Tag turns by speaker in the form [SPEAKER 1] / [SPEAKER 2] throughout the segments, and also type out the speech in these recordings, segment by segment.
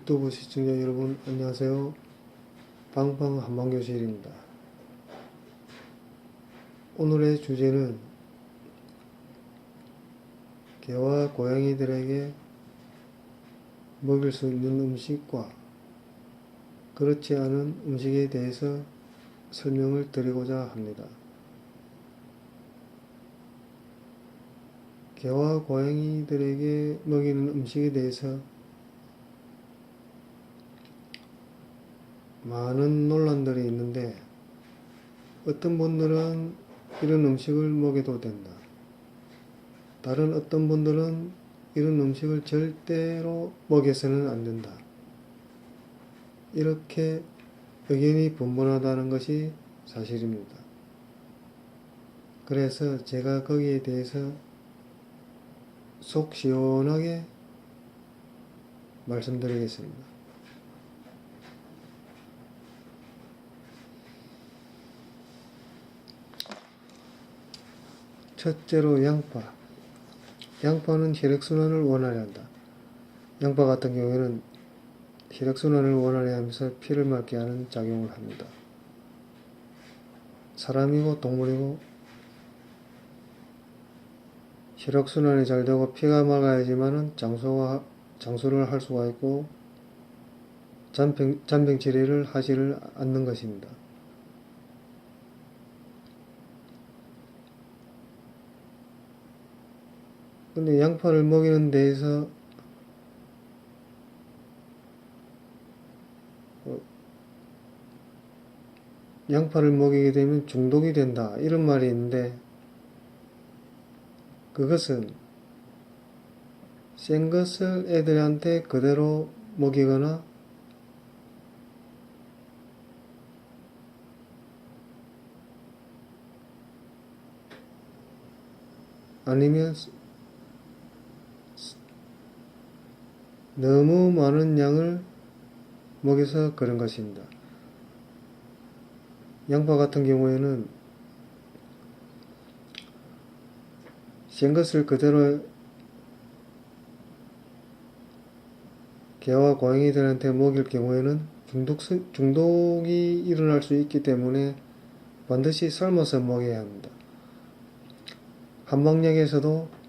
[SPEAKER 1] 유튜브 시청자 여러분 안녕하세요. 방방 한방교실입니다. 오늘의 주제는 개와 고양이들에게 먹일 수 있는 음식과 그렇지 않은 음식에 대해서 설명을 드리고자 합니다. 개와 고양이들에게 먹이는 음식에 대해서 많은 논란들이 있는데, 어떤 분들은 이런 음식을 먹여도 된다, 다른 어떤 분들은 이런 음식을 절대로 먹여서는 안 된다, 이렇게 의견이 분분하다는 것이 사실입니다. 그래서 제가 거기에 대해서 속 시원하게 말씀드리겠습니다. 첫째로 양파. 양파는 혈액순환을 원활히 한다. 양파 같은 경우에는 혈액순환을 원활히 하면서 피를 맑게 하는 작용을 합니다. 사람이고 동물이고 혈액순환이 잘 되고 피가 맑아야지만은 장수를 할 수가 있고 잔병 치레를 하지를 않는 것입니다. 근데 양파를 먹이는 데에서 양파를 먹이게 되면 중독이 된다, 이런 말이 있는데, 그것은 센 것을 애들한테 그대로 먹이거나 아니면 너무 많은 양을 먹여서 그런 것입니다. 양파 같은 경우에는 센 것을 그대로 개와 고양이들한테 먹일 경우에는 중독이 일어날 수 있기 때문에 반드시 삶아서 먹여야 합니다. 한방약에서도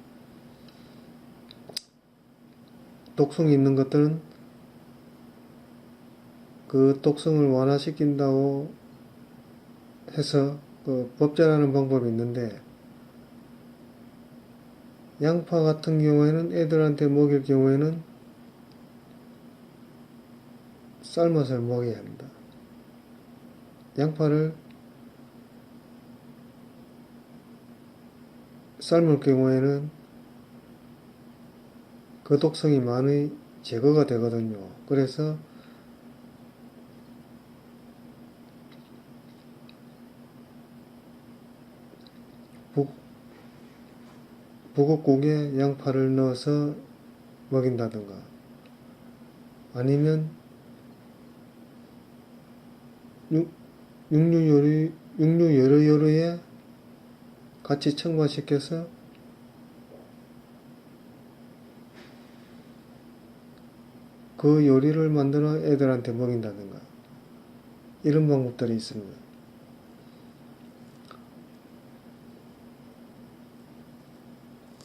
[SPEAKER 1] 독성이 있는 것들은 그 독성을 완화시킨다고 해서 법제라는 방법이 있는데, 양파 같은 경우에는 애들한테 먹일 경우에는 삶아서 먹여야 합니다. 양파를 삶을 경우에는 그 독성이 많이 제거가 되거든요. 그래서 북엇국에 양파를 넣어서 먹인다든가, 아니면 육류 여러 요리에 같이 첨가시켜서 그 요리를 만들어 애들한테 먹인다든가, 이런 방법들이 있습니다.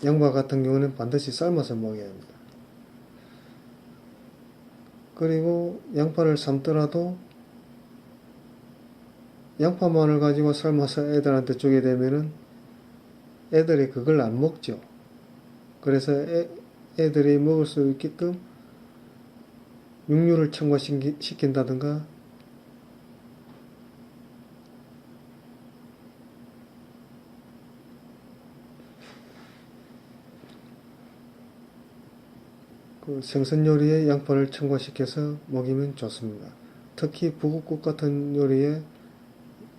[SPEAKER 1] 양파 같은 경우는 반드시 삶아서 먹여야 합니다. 그리고 양파를 삶더라도 양파만을 가지고 삶아서 애들한테 주게 되면은 애들이 그걸 안 먹죠. 그래서 애들이 먹을 수 있게끔 육류를 첨가시킨다든가, 그 생선 요리에 양파를 첨가시켜서 먹이면 좋습니다. 특히 북엇국 같은 요리에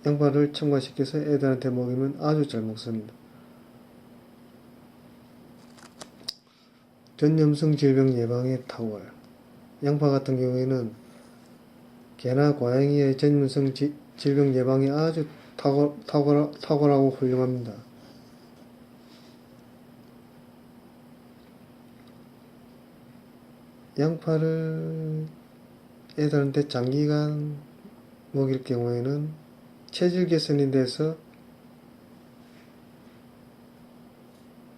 [SPEAKER 1] 양파를 첨가시켜서 애들한테 먹이면 아주 잘 먹습니다. 전염성 질병 예방에 탁월. 양파 같은 경우에는 개나 고양이의 전염성 질병 예방에 아주 탁월하고 훌륭합니다. 양파를 애들한테 장기간 먹일 경우에는 체질 개선이 돼서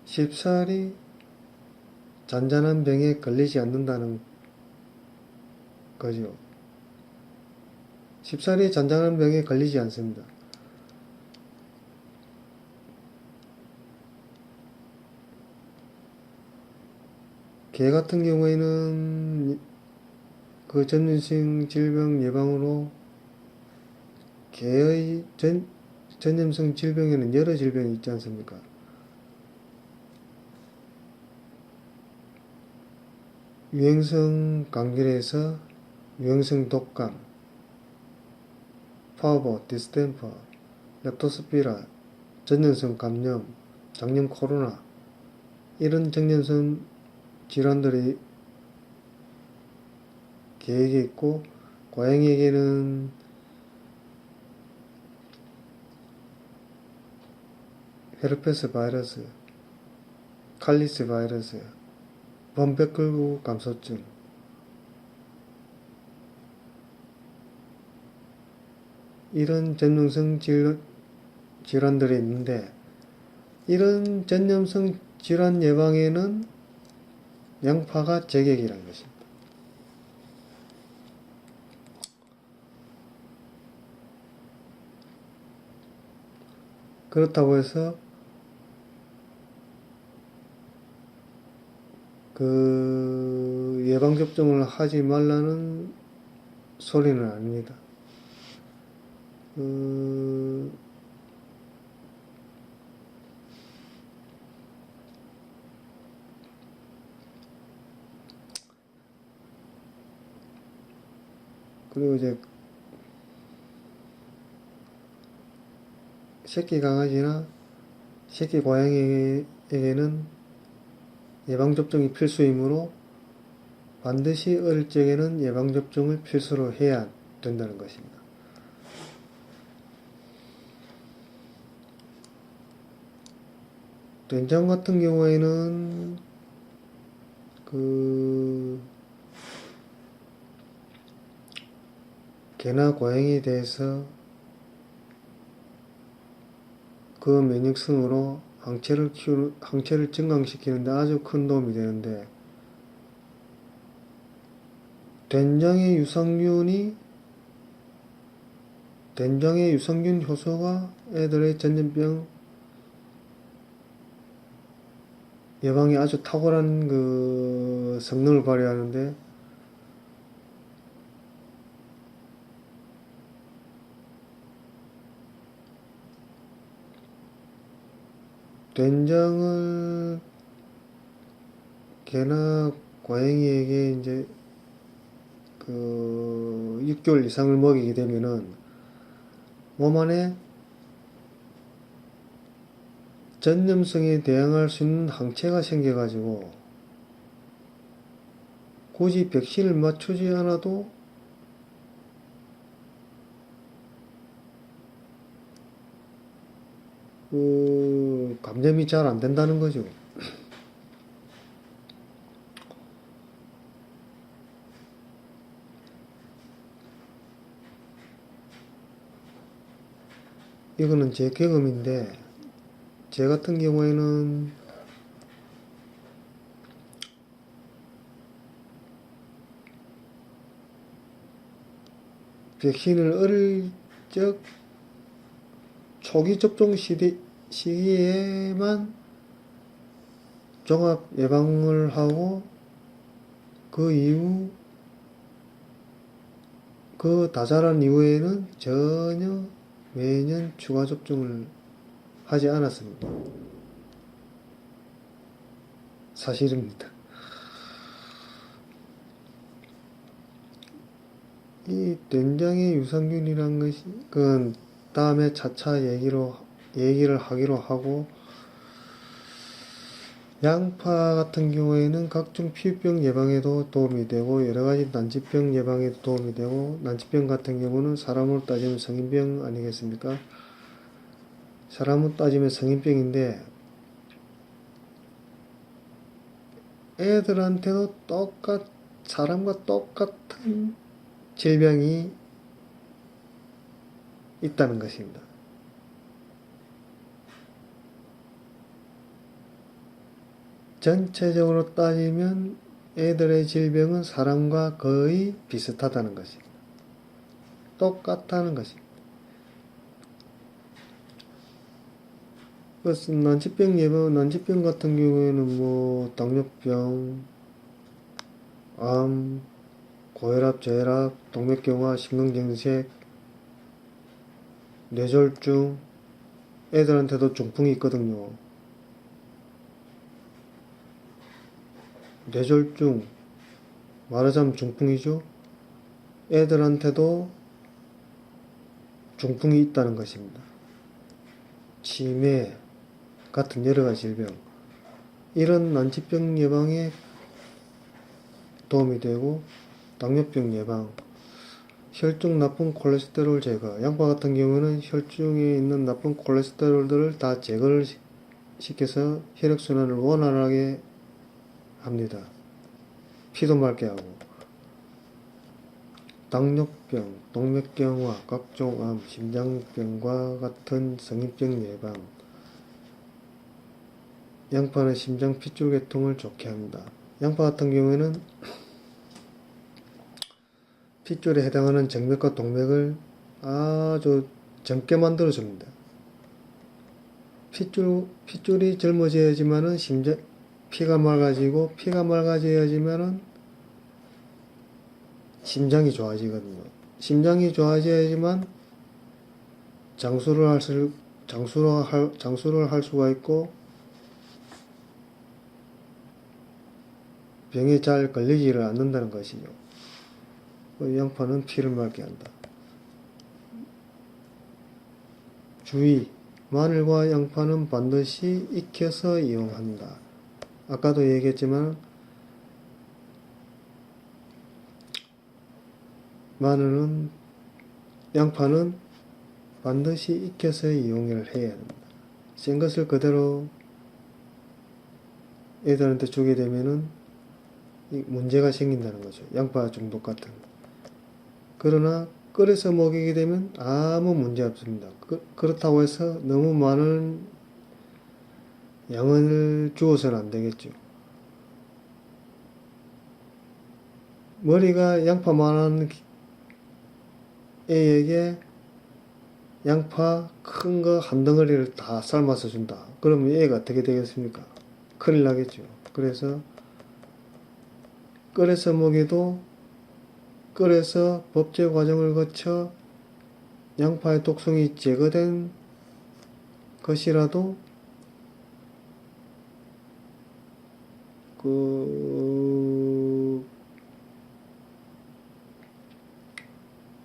[SPEAKER 1] 쉽사리 잔잔한 병에 걸리지 않는다는 거죠. 쉽사리 잔잔한 병에 걸리지 않습니다. 개 같은 경우에는 그 전염성 질병 예방으로 개의 전염성 질병에는 여러 질병이 있지 않습니까? 유행성 감기에서 유행성 독감, 파버, 디스템퍼, 렙토스피라, 전염성 감염, 장염 코로나 이런 전염성 질환들이 개에게 있고 고양이에게는 헤르페스 바이러스, 칼리스 바이러스, 범백혈구 감소증 이런 전염성 질환들이 있는데 이런 전염성 질환 예방에는 양파가 제격이라는 것입니다. 그렇다고 해서 그 예방접종을 하지 말라는 소리는 아닙니다. 그리고 이제 새끼 강아지나 새끼 고양이에게는 예방접종이 필수이므로 반드시 어릴 적에는 예방접종을 필수로 해야 된다는 것입니다. 된장 같은 경우에는 개나 고양이에 대해서 그 면역성으로 항체를 증강시키는데 아주 큰 도움이 되는데 된장의 유산균 효소가 애들의 전염병 예방에 아주 탁월한 그 성능을 발휘하는데 된장을 개나 고양이에게 이제 그 6개월 이상을 먹이게 되면은 몸 안에 전염성에 대항할 수 있는 항체가 생겨가지고 굳이 백신을 맞추지 않아도 그 감염이 잘 안 된다는 거죠. 이거는 제 경험인데 제 같은 경우에는 백신을 어릴 적 초기 접종 시기에만 종합 예방을 하고 그 이후 그 다 자란 이후에는 전혀 매년 추가 접종을 하지 않았습니다. 사실입니다. 이 된장의 유산균이란 것이 그건 다음에 차차 얘기를 하기로 하고 양파 같은 경우에는 각종 피부병 예방에도 도움이 되고 여러가지 난치병 예방에도 도움이 되고 난치병 같은 경우는 사람으로 따지면 성인병 아니겠습니까? 사람으로 따지면 성인병인데 애들한테도 사람과 똑같은 질병이 있다는 것입니다. 전체적으로 따지면 애들의 질병은 사람과 거의 비슷하다는 것입니다. 똑같다는 것입니다. 그래서 난치병 예방, 난치병 같은 경우에는 뭐 당뇨병, 암, 고혈압, 저혈압, 동맥경화, 심근경색, 뇌졸중, 애들한테도 중풍이 있거든요. 뇌졸중, 말하자면 중풍이죠. 애들한테도 중풍이 있다는 것입니다. 치매 같은 여러가지 질병, 이런 난치병 예방에 도움이 되고, 당뇨병 예방, 혈중 나쁜 콜레스테롤 제거, 양파 같은 경우는 혈중에 있는 나쁜 콜레스테롤들을 다 제거를 시켜서 혈액순환을 원활하게 합니다. 피도 맑게 하고, 당뇨병, 동맥경화, 각종 암, 심장병과 같은 성인병 예방, 양파는 심장 핏줄계통을 좋게 합니다. 양파 같은 경우에는 핏줄에 해당하는 정맥과 동맥을 아주 젊게 만들어줍니다. 핏줄이 젊어져야지만은 피가 맑아져야지만은 심장이 좋아지거든요. 심장이 좋아져야지만 장수를 할 수가 있고, 병에 잘 걸리지를 않는다는 것이죠. 양파는 피를 맑게 한다. 주의! 마늘과 양파는 반드시 익혀서 이용한다. 아까도 얘기했지만 양파는 반드시 익혀서 이용을 해야 합니다. 센 것을 그대로 애들한테 주게 되면은 문제가 생긴다는 거죠. 양파 중독 같은. 그러나 끓여서 먹이게 되면 아무 문제 없습니다. 그렇다고 해서 너무 많은 양을 주어서는 안 되겠죠. 머리가 양파만한 애에게 양파 큰 거 한 덩어리를 다 삶아서 준다. 그러면 애가 어떻게 되겠습니까? 큰일 나겠죠. 그래서 끓여서 먹여도, 끓여서 법제 과정을 거쳐 양파의 독성이 제거된 것이라도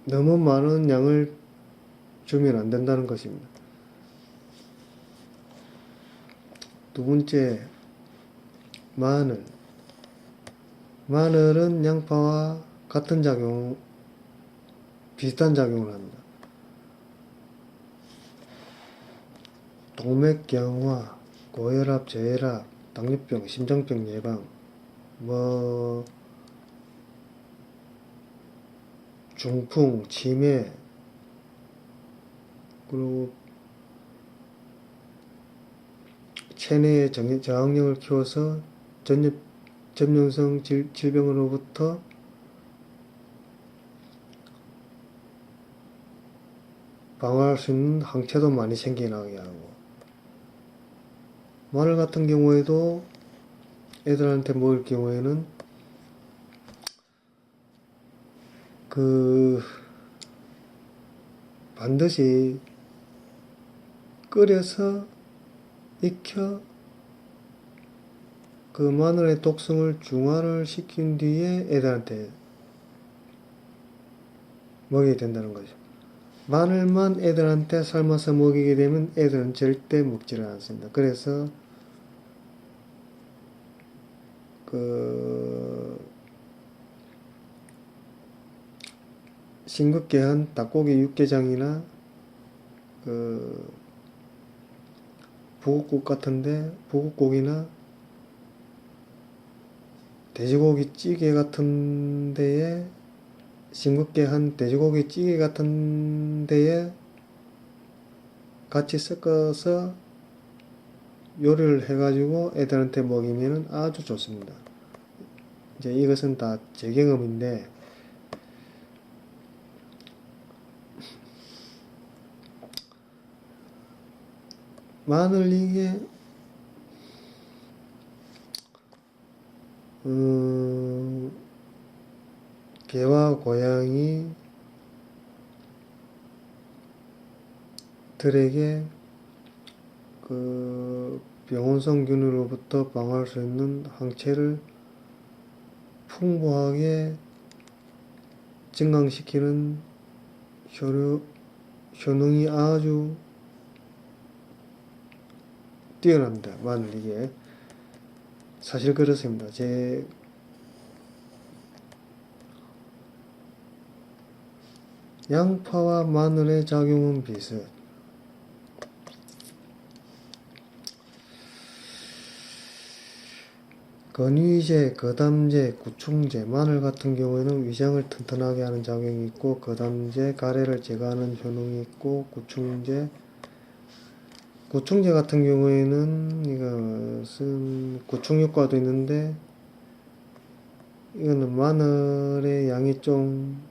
[SPEAKER 1] 너무 많은 양을 주면 안 된다는 것입니다. 두 번째, 마늘은 양파와 비슷한 작용을 합니다. 동맥경화, 고혈압, 저혈압, 당뇨병, 심장병 예방, 중풍, 치매, 그리고 체내의 저항력을 키워서 전염성 질병으로부터 방어할 수 있는 항체도 많이 생겨나게 하고, 마늘 같은 경우에도 애들한테 먹을 경우에는 반드시 끓여서 익혀 마늘의 독성을 중화를 시킨 뒤에 애들한테 먹여야 된다는 거죠. 마늘만 애들한테 삶아서 먹이게 되면 애들은 절대 먹지를 않습니다. 그래서 싱겁게 한 닭고기 육개장이나 부국고기나 돼지고기 찌개 같은 데에 싱겁게 한 돼지고기 찌개 같은 데에 같이 섞어서 요리를 해가지고 애들한테 먹이면 아주 좋습니다. 이제 이것은 다 제 경험인데, 마늘 이게 개와 고양이 들에게 그 병원성 균으로부터 방어할 수 있는 항체를 풍부하게 증강시키는 효능이 아주 뛰어납니다. 마늘 이게 사실 그렇습니다. 제 양파와 마늘의 작용은 비슷. 건위제, 거담제, 구충제, 마늘 같은 경우에는 위장을 튼튼하게 하는 작용이 있고, 거담제, 가래를 제거하는 효능이 있고, 구충제 같은 경우에는 이것은 구충 효과도 있는데, 이거는 마늘의 양이 좀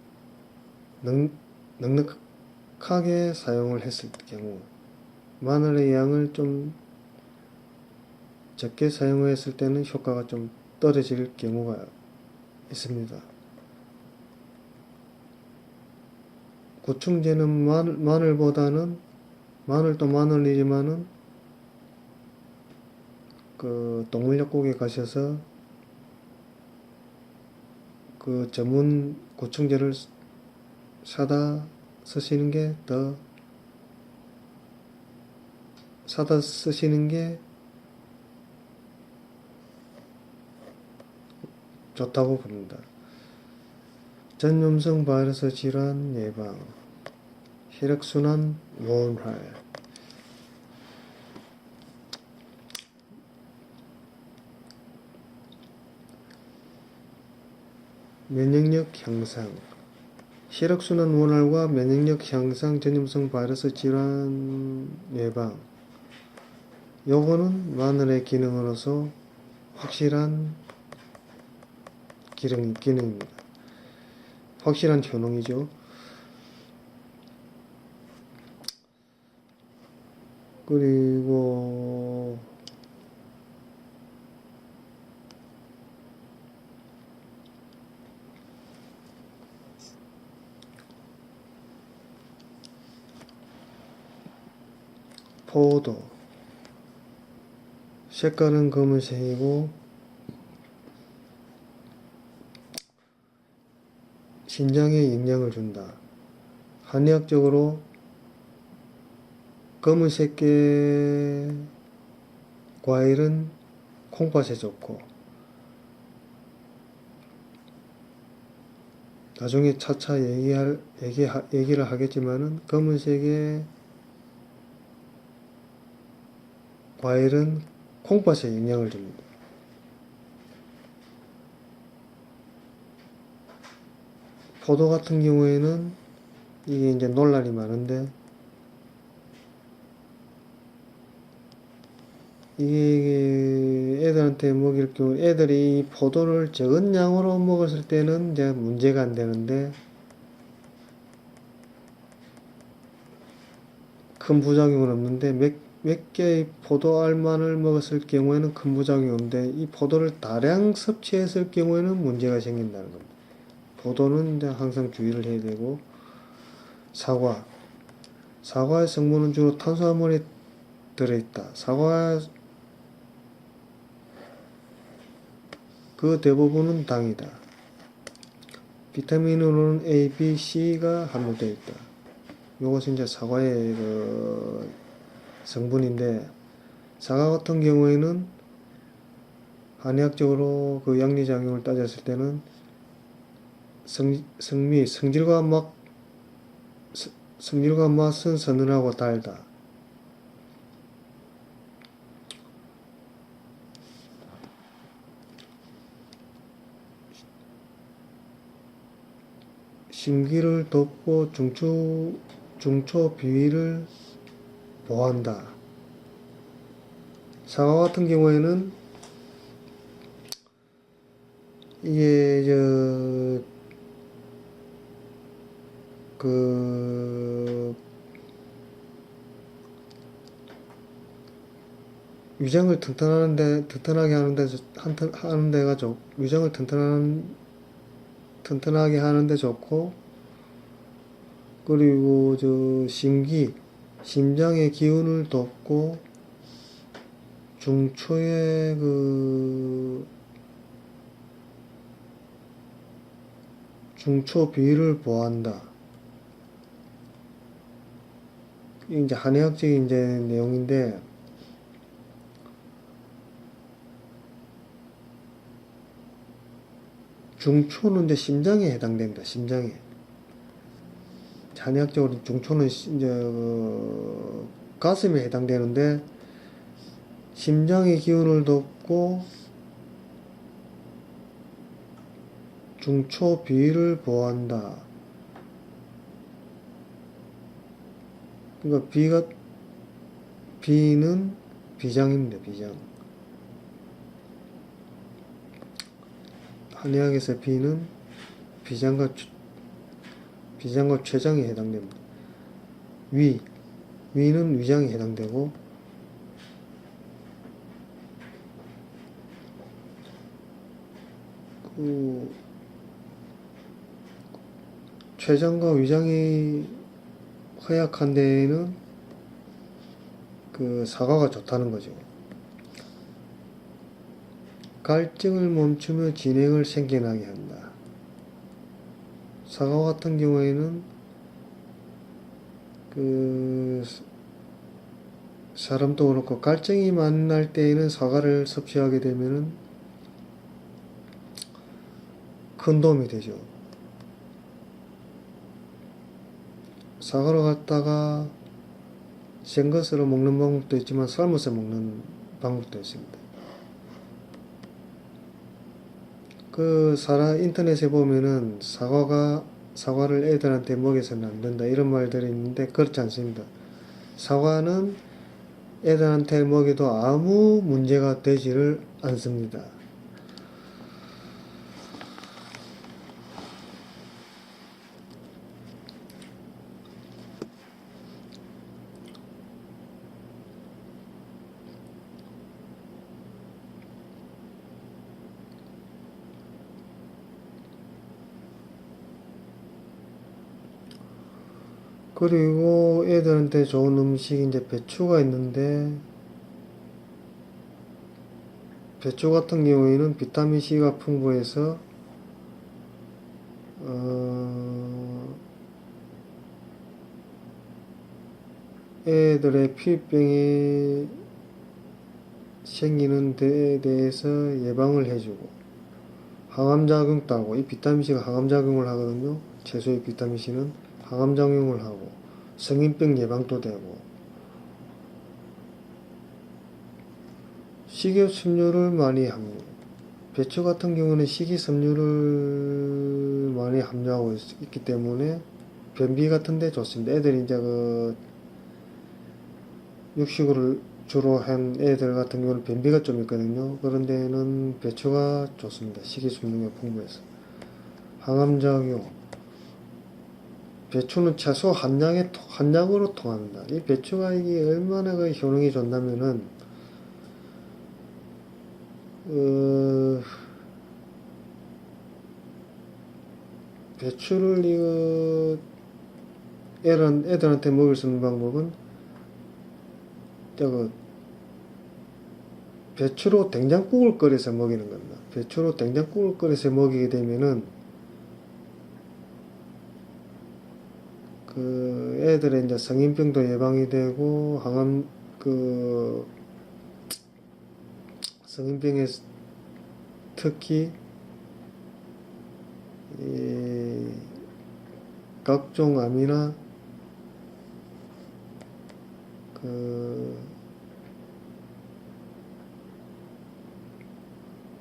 [SPEAKER 1] 넉넉하게 사용을 했을 경우, 마늘의 양을 좀 적게 사용했을 때는 효과가 좀 떨어질 경우가 있습니다. 구충제는 마늘보다는, 마늘도 마늘이지만은 그 동물약국에 가셔서 그 전문 구충제를 사다 쓰시는 게 좋다고 봅니다. 전염성 바이러스 질환 예방, 혈액순환 원활, 면역력 향상, 혈액순환 원활과 면역력 향상, 전염성 바이러스 질환 예방, 요거는 마늘의 기능으로서 확실한 기능입니다. 확실한 효능이죠. 그리고 포도, 색깔은 검은색이고 신장에 영향을 준다. 한의학적으로 검은색계 과일은 콩팥에 좋고, 나중에 차차 얘기를 하겠지만은 검은색의 과일은 콩팥에 영향을 줍니다. 포도 같은 경우에는 이게 이제 논란이 많은데, 이게 애들한테 먹일 경우 애들이 포도를 적은 양으로 먹었을 때는 이제 문제가 안 되는데, 큰 부작용은 없는데 몇 개의 포도 알만을 먹었을 경우에는 큰 부작용이 없는데, 이 포도를 다량 섭취했을 경우에는 문제가 생긴다는 겁니다. 포도는 이제 항상 주의를 해야 되고, 사과의 성분은 주로 탄수화물이 들어있다. 사과 그 대부분은 당이다. 비타민으로는 A, B, C가 함유되어 있다. 요것은 이제 사과의 그 성분인데, 사과 같은 경우에는 한의학적으로 그 양리작용을 따졌을 때는 성질과 맛은 서늘하고 달다. 심기를 돕고 중초 비위를 보호한다. 사과 같은 경우에는 이게 위장을 튼튼하게 하는 데가 위장을 튼튼하게 하는데 좋고, 그리고 심장의 기운을 돕고, 중초의 중초 비위를 보호한다. 이게 이제 한의학적인 이제 내용인데, 중초는 이제 심장에 해당됩니다. 심장에. 한의학적으로 중초는 이제 가슴에 해당되는데, 심장의 기운을 돕고 중초 비위를 보호한다. 그러니까 비는 비장입니다. 비장. 한의학에서 비는 비장과 췌장에 해당됩니다. 위는 위장에 해당되고, 췌장과 위장이 허약한 데에는 사과가 좋다는 거죠. 갈증을 멈추며 진행을 생겨나게 한다. 사과 같은 경우에는 사람도 그렇고 갈증이 만날 때에는 사과를 섭취하게 되면은 큰 도움이 되죠. 사과를 갖다가 생것으로 먹는 방법도 있지만 삶아서 먹는 방법도 있습니다. 인터넷에 보면은 사과를 애들한테 먹여서는 안 된다 이런 말들이 있는데 그렇지 않습니다. 사과는 애들한테 먹여도 아무 문제가 되지를 않습니다. 그리고 애들한테 좋은 음식이 이제 배추가 있는데, 배추 같은 경우에는 비타민C가 풍부해서 애들의 피부병이 생기는 데에 대해서 예방을 해주고 항암작용도 하고, 이 비타민C가 항암작용을 하거든요. 채소의 비타민C는 항암작용을 하고 성인병 예방도 되고, 식이섬유를 많이 배추 같은 경우는 식이섬유를 많이 함유하고 있기 때문에 변비 같은 데 좋습니다. 애들이 이제 육식을 주로 한 애들 같은 경우는 변비가 좀 있거든요. 그런 데는 배추가 좋습니다. 식이섬유가 풍부해서. 항암작용. 배추는 채소 한약으로 통합니다. 이 배추가 이게 얼마나 효능이 좋냐면은, 배추를 애들한테 먹을 수 있는 방법은, 배추로 된장국을 끓여서 먹이는 겁니다. 배추로 된장국을 끓여서 먹이게 되면은, 애들의 이제 성인병도 예방이 되고, 성인병에 특히, 각종 암이나,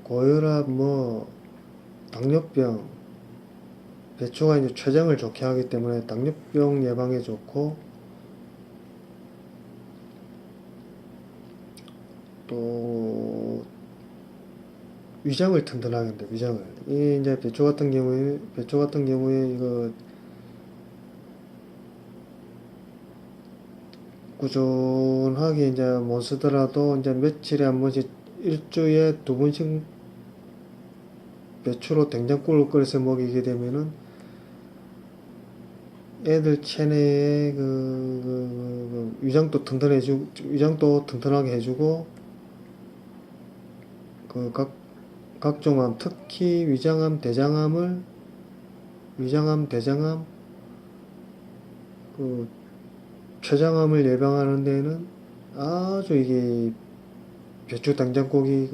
[SPEAKER 1] 고혈압, 당뇨병, 배추가 이제 췌장을 좋게 하기 때문에 당뇨병 예방에 좋고, 또 위장을 튼튼하게 한다. 위장을. 이 이제 배추 같은 경우에 이거 꾸준하게 이제 못 쓰더라도 이제 며칠에 한 번씩, 일주일에 두 번씩 배추로 된장국을 끓여서 먹이게 되면은 애들 체내에 위장도 튼튼하게 해주고, 각종 암, 특히 위장암, 대장암, 췌장암을 예방하는 데에는 아주 이게 배추 된장국이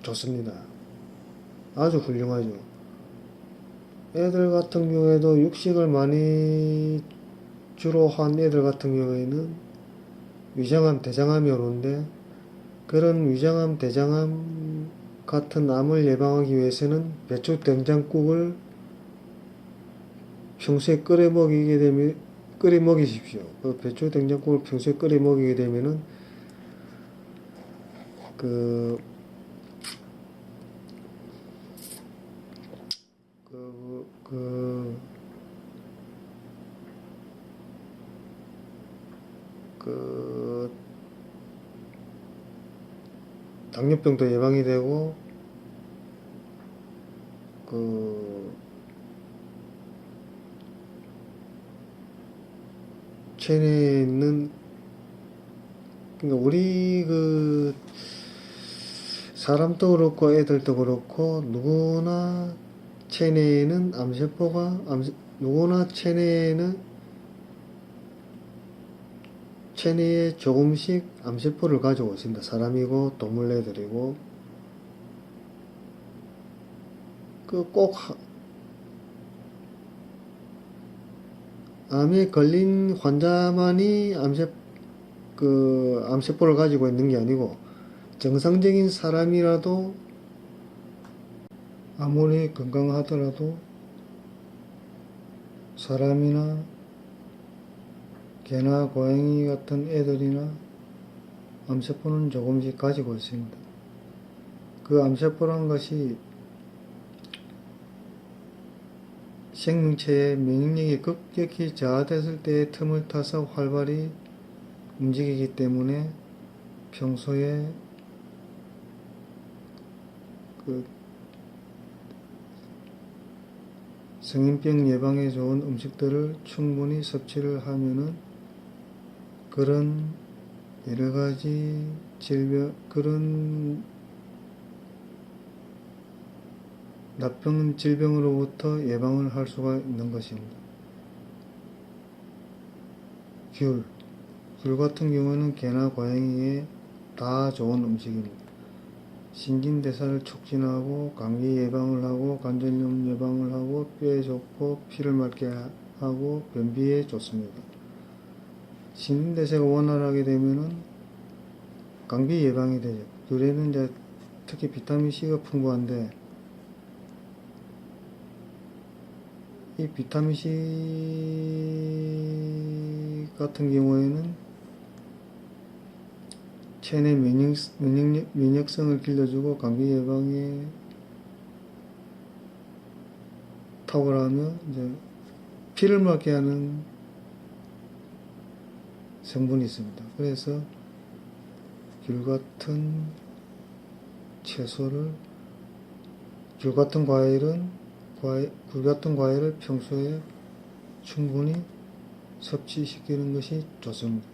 [SPEAKER 1] 좋습니다. 아주 훌륭하죠. 애들 같은 경우에도 육식을 많이 주로 한 애들 같은 경우에는 위장암, 대장암이 오는데, 그런 위장암, 대장암 같은 암을 예방하기 위해서는 배추 된장국을 평소에 끓여 먹이십시오. 배추 된장국을 평소에 끓여 먹이게 되면은 그, 그, 그, 그, 당뇨병도 예방이 되고, 체내에 있는, 그러니까 우리 사람도 그렇고 애들도 그렇고 누구나 체내에는 누구나 체내에 조금씩 암세포를 가지고 있습니다. 사람이고 동물애들이고, 꼭 암에 걸린 환자만이 암세포를 가지고 있는 게 아니고, 정상적인 사람이라도 아무리 건강하더라도 사람이나 개나 고양이 같은 애들이나 암세포는 조금씩 가지고 있습니다. 그 암세포란 것이 생명체의免疫力이 급격히 저하됐을 때의 틈을 타서 활발히 움직이기 때문에 평소에 성인병 예방에 좋은 음식들을 충분히 섭취를 하면은 그런 여러가지 나쁜 질병으로부터 예방을 할 수가 있는 것입니다. 귤 같은 경우는 개나 고양이에 다 좋은 음식입니다. 신진대사를 촉진하고 감기 예방을 하고 관절염 예방을 하고 뼈에 좋고 피를 맑게 하고 변비에 좋습니다. 신진대사가 원활하게 되면은 감기 예방이 되죠. 귤에는 이제 특히 비타민C가 풍부한데, 이 비타민C 같은 경우에는 체내 면역성을 길러주고 감기 예방에 탁월하며 이제 피를 맑게 하는 성분이 있습니다. 그래서 귤 같은 과일을 평소에 충분히 섭취시키는 것이 좋습니다.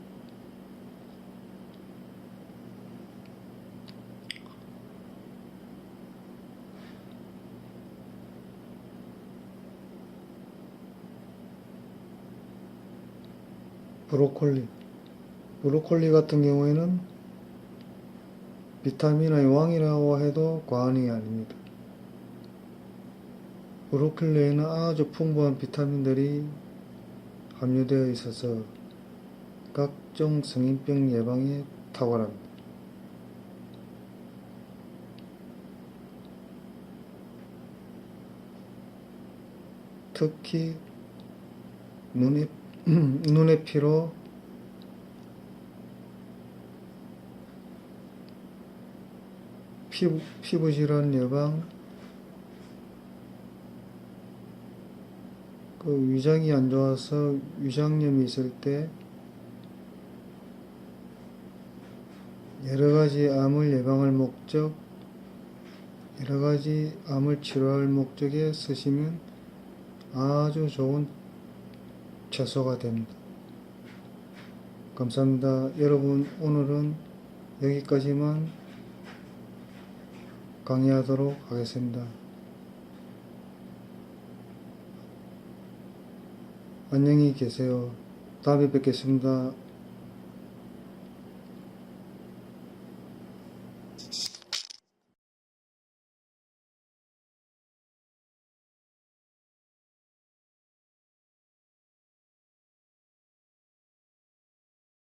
[SPEAKER 1] 브로콜리 같은 경우에는 비타민의 왕이라고 해도 과언이 아닙니다. 브로콜리에는 아주 풍부한 비타민들이 함유되어 있어서 각종 성인병 예방에 탁월합니다. 특히 눈의 피로, 피부 질환 예방, 위장이 안 좋아서 위장염이 있을 때 여러가지 암을 예방할 목적, 여러가지 암을 치료할 목적에 쓰시면 아주 좋은 채소가 됩니다. 감사합니다. 여러분, 오늘은 여기까지만 강의하도록 하겠습니다. 안녕히 계세요. 다음에 뵙겠습니다.